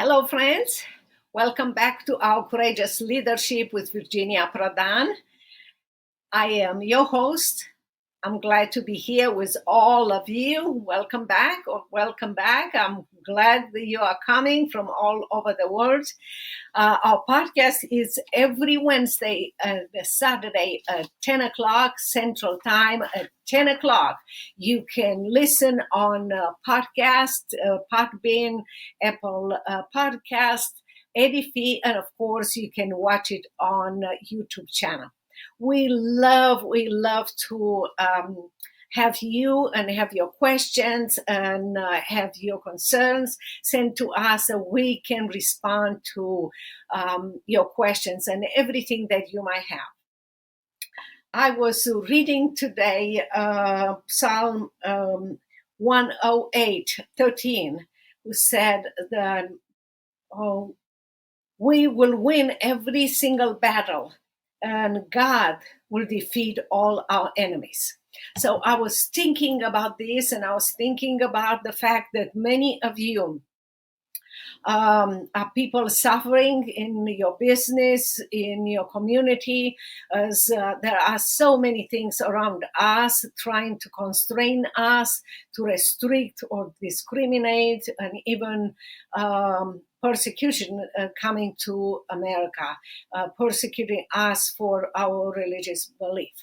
Hello, friends. Welcome back to our Courageous Leadership with Virginia Prodan. I am your host. I'm glad to be here with all of you. Welcome back or welcome back. I'm glad that you are coming from all over the world. Our podcast is every Wednesday and Saturday at 10 o'clock Central Time at 10 o'clock. You can listen on podcast, Podbean, Apple Podcast, Edify, and of course you can watch it on YouTube channel. We love to have you and have your questions and have your concerns sent to us so we can respond to your questions and everything that you might have. I was reading today Psalm 108:13, who said that we will win every single battle and God will defeat all our enemies. So I was thinking about this, and I was thinking about the fact that many of you are people suffering in your business, in your community, as there are so many things around us trying to constrain us, to restrict or discriminate, and even persecution coming to America, persecuting us for our religious belief.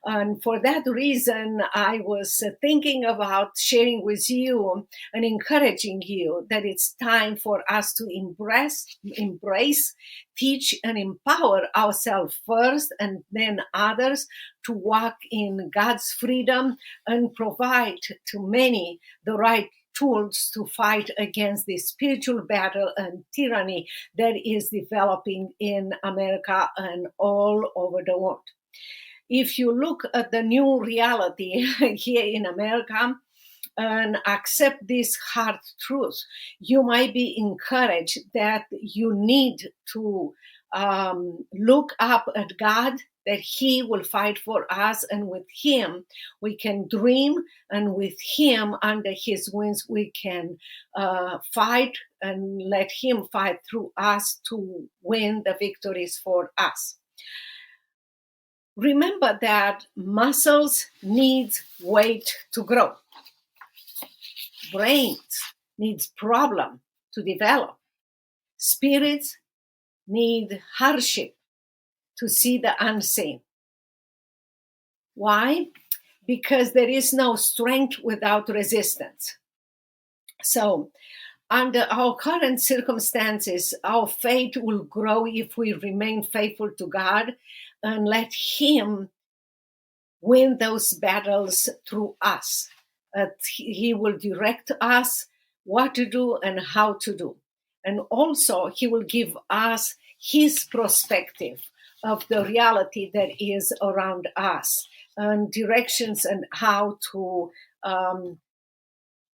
And for that reason, I was thinking about sharing with you and encouraging you that it's time for us to embrace, teach, and empower ourselves first and then others to walk in God's freedom and provide to many the right tools to fight against this spiritual battle and tyranny that is developing in America and all over the world. If you look at the new reality here in America and accept this hard truth, you might be encouraged that you need to look up at God, that He will fight for us, and with Him we can dream, and with Him under His wings we can fight and let Him fight through us to win the victories for us. Remember that muscles need weight to grow. Brains need problem to develop. Spirits need hardship to see the unseen. Why? Because there is no strength without resistance. So, under our current circumstances, our faith will grow if we remain faithful to God and let Him win those battles through us. He will direct us what to do and how to do. And also, He will give us His perspective of the reality that is around us and directions and how to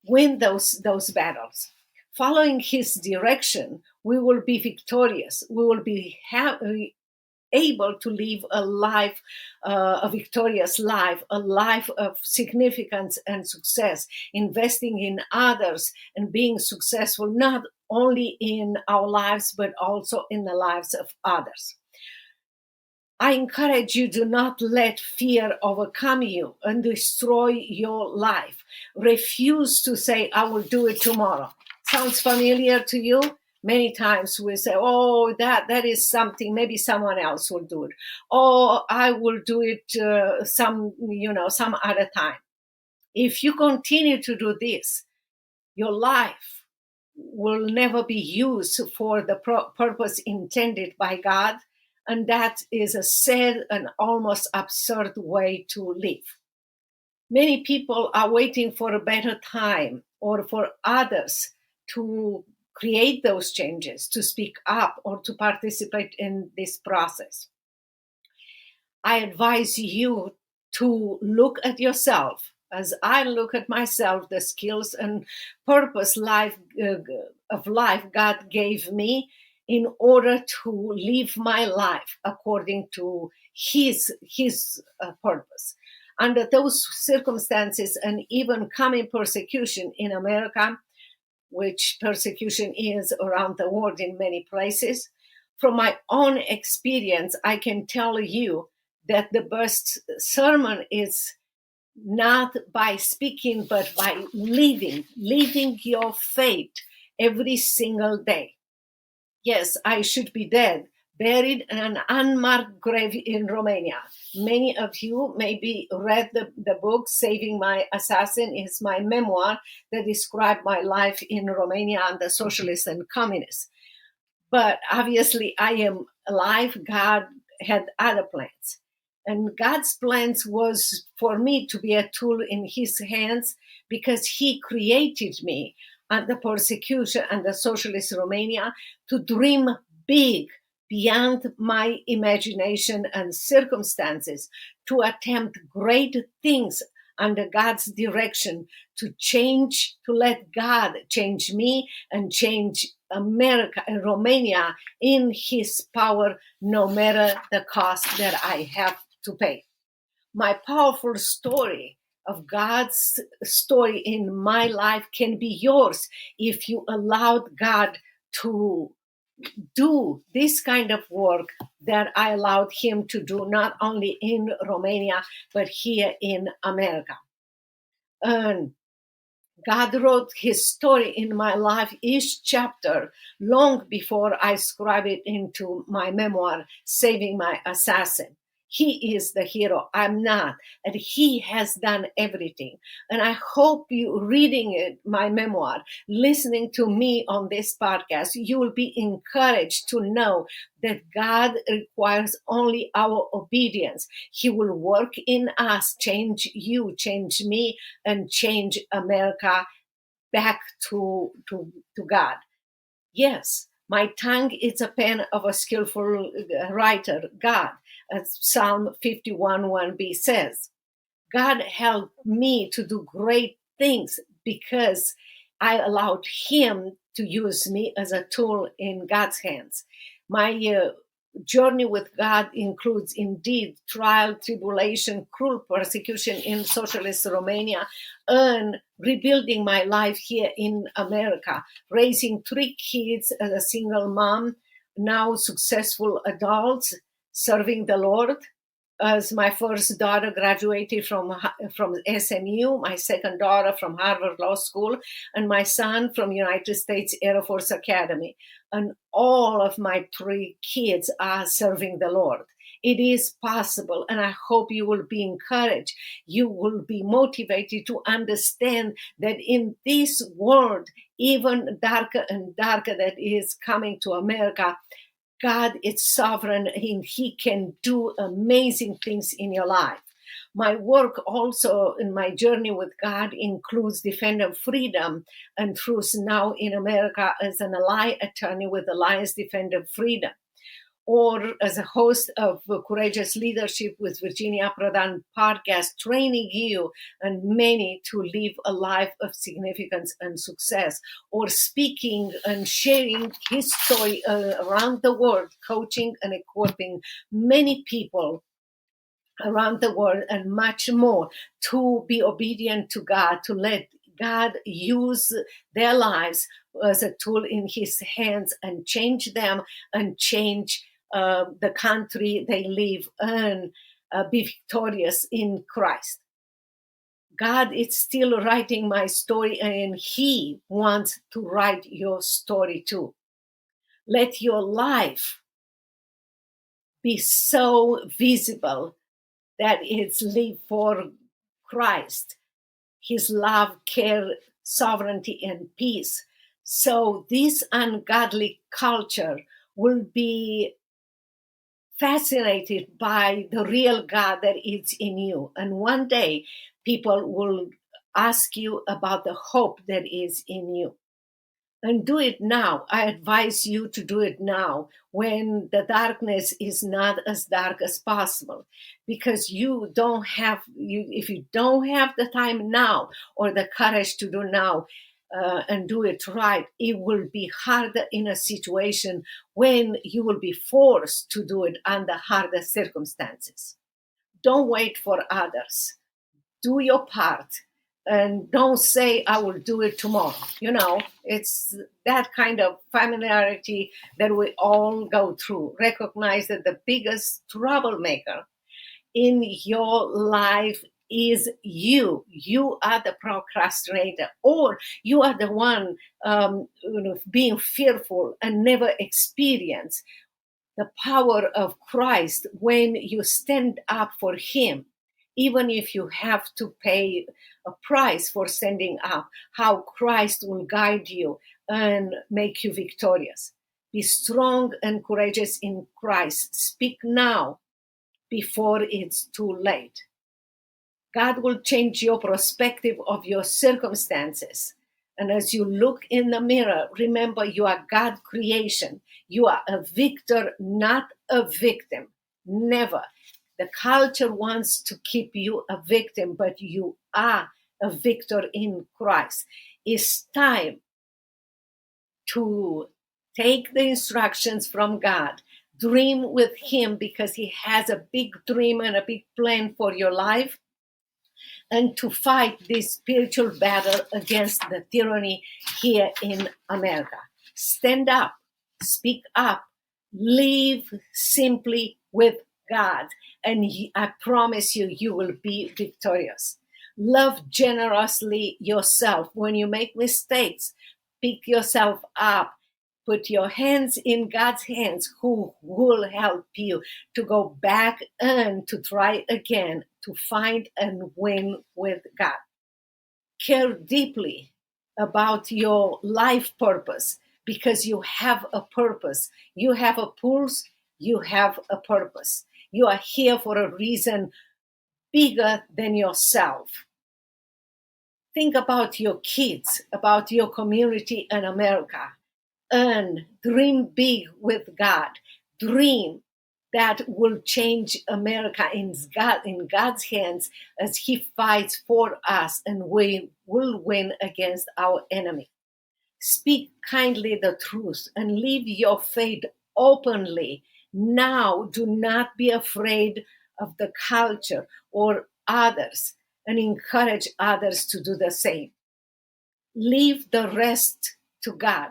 win those battles. Following His direction, we will be victorious. We will be able to live a life, a victorious life, a life of significance and success, investing in others and being successful not only in our lives, but also in the lives of others. I encourage you, do not let fear overcome you and destroy your life. Refuse to say, I will do it tomorrow. Sounds familiar to you? Many times we say, oh, that is something, maybe someone else will do it. Or I will do it some other time. If you continue to do this, your life will never be used for the purpose intended by God. And that is a sad and almost absurd way to live. Many people are waiting for a better time or for others to create those changes, to speak up, or to participate in this process. I advise you to look at yourself as I look at myself, the skills and purpose of life God gave me in order to live my life according to His purpose. Under those circumstances and even coming persecution in America, which persecution is around the world in many places. From my own experience, I can tell you that the best sermon is not by speaking, but by living your faith every single day. Yes, I should be dead, buried in an unmarked grave in Romania. Many of you maybe read the book Saving My Assassin. Is my memoir that described my life in Romania under socialists and communists. But obviously I am alive. God had other plans. And God's plans was for me to be a tool in his hands because he created me under persecution under socialist Romania to dream big beyond my imagination and circumstances, to attempt great things under God's direction, to change, to let God change me and change America and Romania in his power, no matter the cost that I have to pay. My powerful story of God's story in my life can be yours if you allowed God to do this kind of work that I allowed him to do, not only in Romania, but here in America. And God wrote his story in my life, each chapter, long before I scribe it into my memoir, Saving My Assassin. He is the hero. I'm not. And he has done everything. And I hope you reading it, my memoir, listening to me on this podcast, you will be encouraged to know that God requires only our obedience. He will work in us, change you, change me, and change America back to God. Yes, my tongue is a pen of a skillful writer, God, as Psalm 51:1b says. God helped me to do great things because I allowed him to use me as a tool in God's hands. My journey with God includes indeed trial, tribulation, cruel persecution in socialist Romania, and rebuilding my life here in America, raising 3 kids as a single mom, now successful adults, serving the Lord. As my first daughter graduated from SMU, my second daughter from Harvard Law School, and my son from United States Air Force Academy. And all of my 3 kids are serving the Lord. It is possible, and I hope you will be encouraged. You will be motivated to understand that in this world, even darker and darker that is coming to America, God is sovereign and he can do amazing things in your life. My work also in my journey with God includes defending freedom and truth now in America as an ally attorney with Alliance Defender Freedom, or as a host of Courageous Leadership with Virginia Prodan Podcast, training you and many to live a life of significance and success, or speaking and sharing his story around the world, coaching and equipping many people around the world and much more to be obedient to God, to let God use their lives as a tool in his hands and change them and change the country they live and be victorious in Christ. God is still writing my story and he wants to write your story too. Let your life be so visible that it's lived for Christ, his love, care, sovereignty, and peace. So this ungodly culture will be fascinated by the real God that is in you. And one day people will ask you about the hope that is in you. And do it now. I advise you to do it now when the darkness is not as dark as possible, because if you don't have the time now or the courage to do now and do it right, it will be harder in a situation when you will be forced to do it under harder circumstances. Don't wait for others. Do your part And don't say, I will do it tomorrow. It's that kind of familiarity that we all go through. Recognize that the biggest troublemaker in your life is you. You are the procrastinator, or you are the one being fearful and never experience the power of Christ when you stand up for Him, even if you have to pay a price for standing up, how Christ will guide you and make you victorious. Be strong and courageous in Christ. Speak now before it's too late. God will change your perspective of your circumstances. And as you look in the mirror, remember you are God's creation. You are a victor, not a victim. Never. The culture wants to keep you a victim, but you are a victor in Christ. It's time to take the instructions from God. Dream with Him, because He has a big dream and a big plan for your life. And to fight this spiritual battle against the tyranny here in America. Stand up, speak up, live simply with God, and I promise you, you will be victorious. Love generously yourself. When you make mistakes, pick yourself up. Put your hands in God's hands, who will help you to go back and to try again, to find and win with God. Care deeply about your life purpose, because you have a purpose. You have a pulse, you have a purpose. You are here for a reason bigger than yourself. Think about your kids, about your community in America. And dream big with God. Dream that will change America in God's hands as He fights for us, and we will win against our enemy. Speak kindly the truth and live your faith openly. Now, do not be afraid of the culture or others, and encourage others to do the same. Leave the rest to God.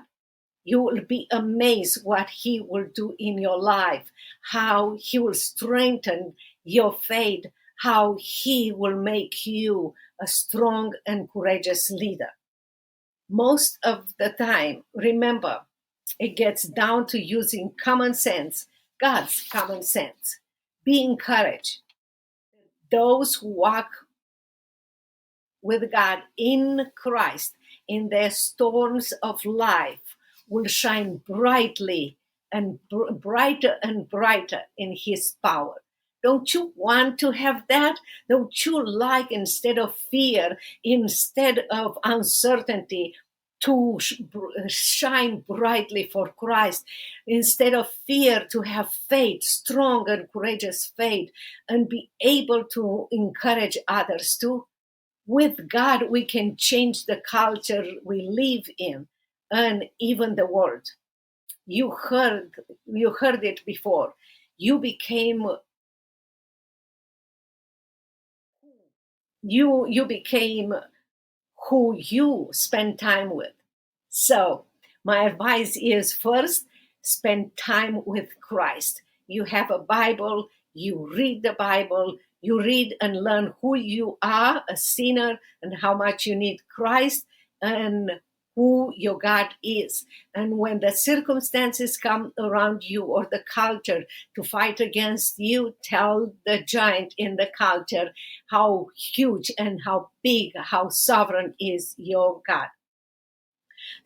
You will be amazed what He will do in your life, how He will strengthen your faith, how He will make you a strong and courageous leader. Most of the time, remember, it gets down to using common sense, God's common sense. Be encouraged. Those who walk with God in Christ in their storms of life will shine brightly and brighter and brighter in His power. Don't you want to have that? Don't you like, instead of fear, instead of uncertainty, to shine brightly for Christ? Instead of fear, to have faith, strong and courageous faith, and be able to encourage others too? With God, we can change the culture we live in, and even the world. You heard it before. You became who you spend time with. So my advice is, first, spend time with Christ. You have a Bible, you read the Bible, you read and learn who you are, a sinner, and how much you need Christ, and who your God is. And when the circumstances come around you, or the culture to fight against you, tell the giant in the culture how huge and how big, how sovereign is your God.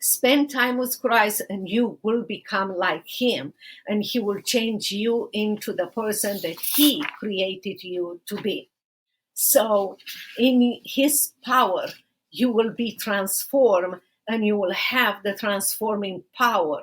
Spend time with Christ and you will become like Him, and He will change you into the person that He created you to be. So in His power, you will be transformed, and you will have the transforming power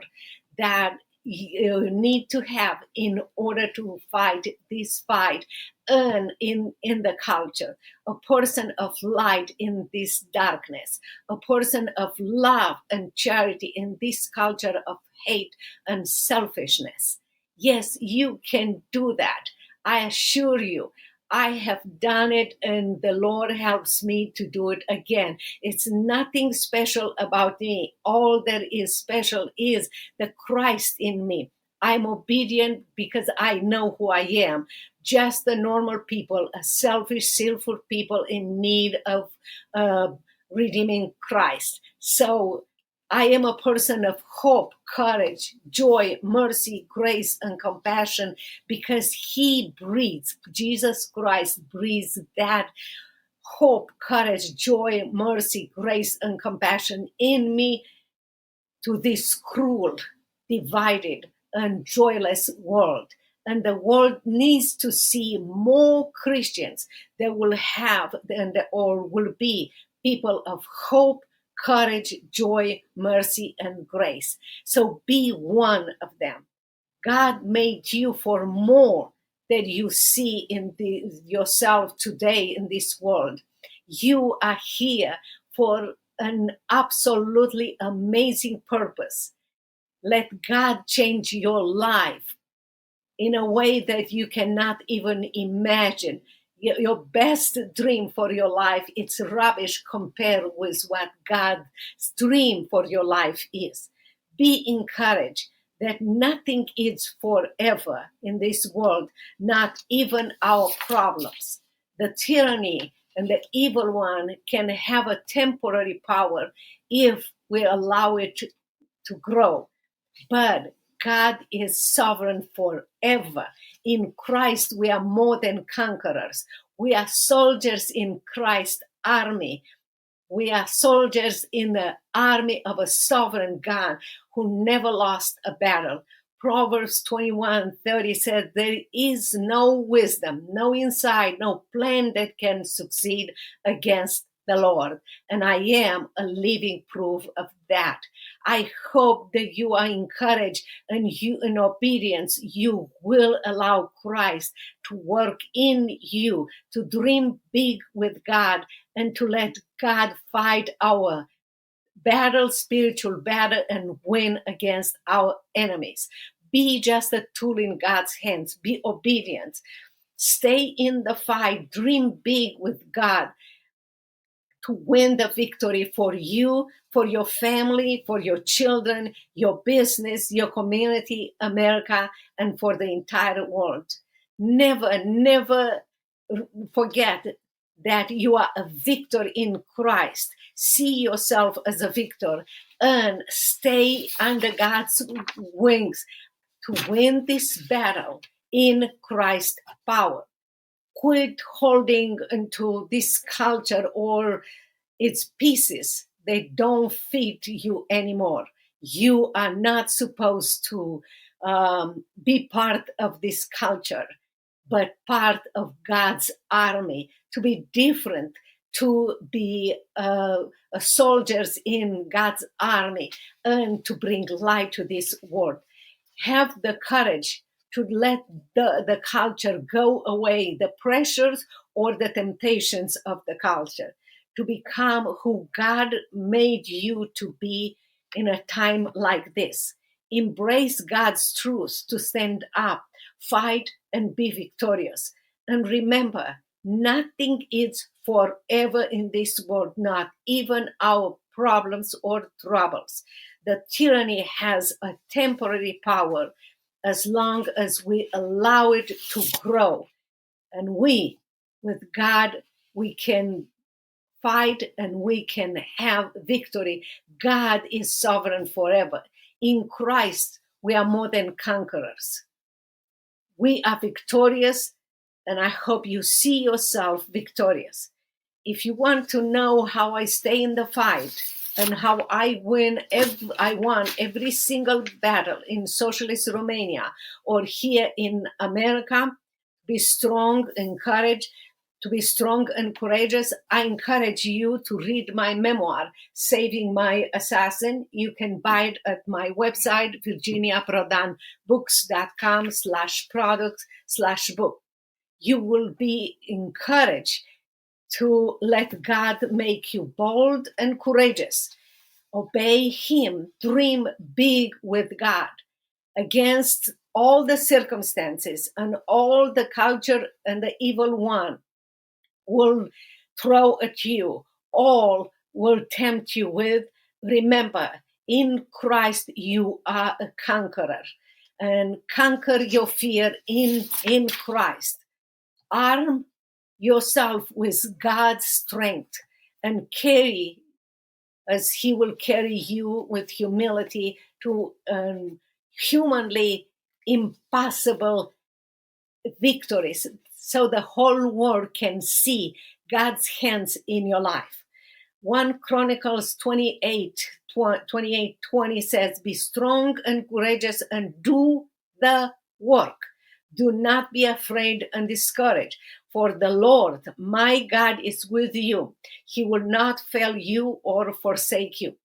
that you need to have in order to fight this fight and in the culture. A person of light in this darkness, a person of love and charity in this culture of hate and selfishness. Yes, you can do that. I assure you, I have done it, and the Lord helps me to do it again. It's nothing special about me. All that is special is the Christ in me. I'm obedient because I know who I am. Just the normal people, a selfish, sinful people in need of redeeming Christ. So I am a person of hope, courage, joy, mercy, grace, and compassion because He breathes, Jesus Christ breathes that hope, courage, joy, mercy, grace, and compassion in me to this cruel, divided, and joyless world. And the world needs to see more Christians that will have or will be people of hope, courage, joy, mercy, and grace. So be one of them. God made you for more that you see in yourself today in this world. You are here for an absolutely amazing purpose. Let God change your life in a way that you cannot even imagine. Your best dream for your life, it's rubbish compared with what God's dream for your life is. Be encouraged that nothing is forever in this world, not even our problems. The tyranny and the evil one can have a temporary power if we allow it to grow. But God is sovereign forever. In Christ, we are more than conquerors. We are soldiers in Christ's army. We are soldiers in the army of a sovereign God who never lost a battle. Proverbs 21:30 said, there is no wisdom, no insight, no plan that can succeed against the Lord. And I am a living proof of that. I hope that you are encouraged and you, in obedience, you will allow Christ to work in you, to dream big with God, and to let God fight our battle, spiritual battle, and win against our enemies. Be just a tool in God's hands. Be obedient. Stay in the fight. Dream big with God to win the victory for you, for your family, for your children, your business, your community, America, and for the entire world. Never, never forget that you are a victor in Christ. See yourself as a victor and stay under God's wings to win this battle in Christ's power. Quit holding into this culture or its pieces. They don't fit you anymore. You are not supposed to be part of this culture, but part of God's army, to be different, to be soldiers in God's army, and to bring light to this world. Have the courage to let the culture go away, the pressures or the temptations of the culture, to become who God made you to be in a time like this. Embrace God's truth to stand up, fight, and be victorious. And remember, nothing is forever in this world, not even our problems or troubles. The tyranny has a temporary power as long as we allow it to grow. And we, with God, we can fight and we can have victory. God is sovereign forever. In Christ, we are more than conquerors. We are victorious, and I hope you see yourself victorious. If you want to know how I stay in the fight and how I won every single battle in Socialist Romania or here in America, be strong, encourage, to be strong and courageous, I encourage you to read my memoir, Saving My Assassin. You can buy it at my website, virginiaprodanbooks.com/products/book. You will be encouraged to let God make you bold and courageous. Obey Him. Dream big with God against all the circumstances and all the culture and the evil one will throw at you, all will tempt you with, remember, in Christ you are a conqueror. And conquer your fear in Christ. Arm yourself with God's strength and carry, as he will carry you with humility, to humanly impossible victories, so the whole world can see God's hands in your life. 1 Chronicles 28:20 says, be strong and courageous and do the work. Do not be afraid and discouraged, for the Lord, my God, is with you. He will not fail you or forsake you.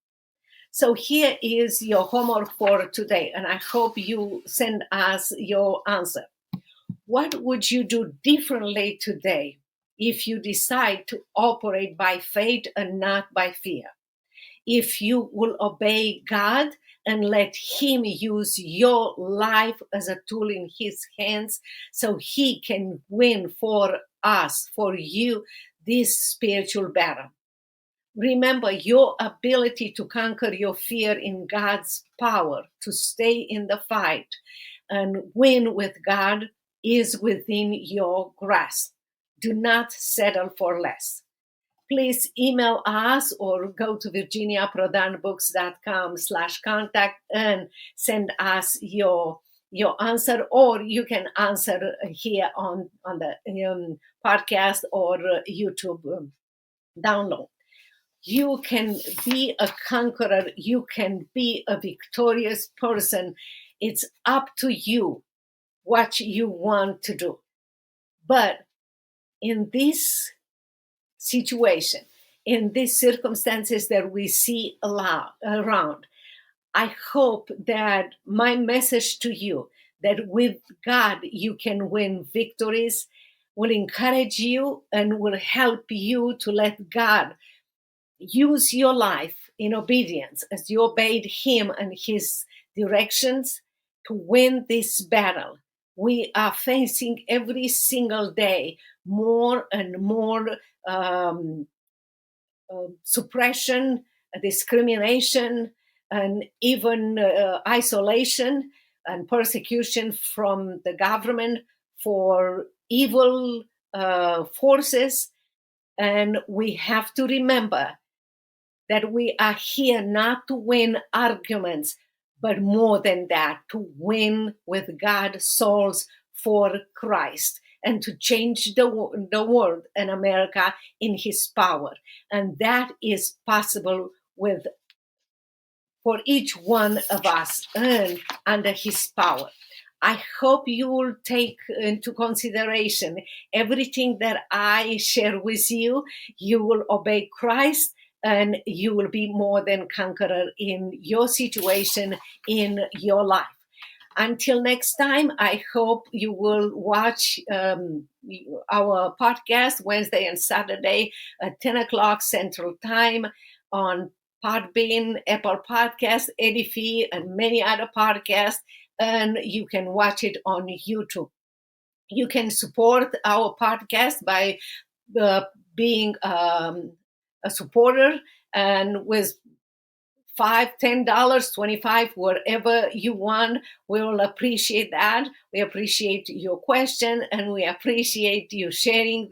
So here is your homework for today, and I hope you send us your answer. What would you do differently today if you decide to operate by faith and not by fear? If you will obey God and let him use your life as a tool in his hands so he can win for us, for you, this spiritual battle. Remember, your ability to conquer your fear in God's power, to stay in the fight and win with God, is within your grasp. Do not settle for less. Please email us or go to virginiaprodanbooks.com/contact and send us your answer, or you can answer here on the podcast or YouTube download. You can be a conqueror. You can be a victorious person. It's up to you what you want to do. But in this situation, in these circumstances that we see around, I hope that my message to you, that with God you can win victories, will encourage you and will help you to let God use your life in obedience as you obeyed him and his directions to win this battle. We are facing every single day more and more suppression, discrimination, and even isolation and persecution from the government for evil forces. And we have to remember that we are here not to win arguments, but more than that, to win with God souls for Christ and to change the world and America in his power. And that is possible for each one of us and under his power. I hope you will take into consideration everything that I share with you. You will obey Christ, and you will be more than conqueror in your situation, in your life. Until next time, I hope you will watch our podcast Wednesday and Saturday at 10 o'clock Central Time on Podbean, Apple Podcast, Edify, and many other podcasts. And you can watch it on YouTube. You can support our podcast by being a supporter, and with $5, $10, 25, whatever you want, we will appreciate that. We appreciate your question, and we appreciate you sharing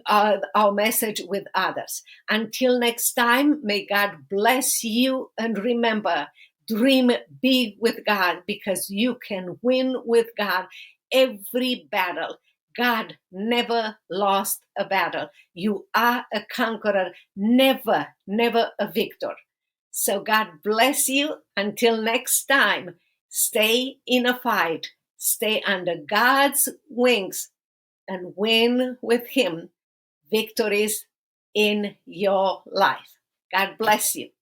our message with others. Until next time, may God bless you, and remember, dream big with God, because you can win with God every battle. God never lost a battle. You are a conqueror, never, never a victor. So God bless you. Until next time, stay in a fight, stay under God's wings, and win with him victories in your life. God bless you.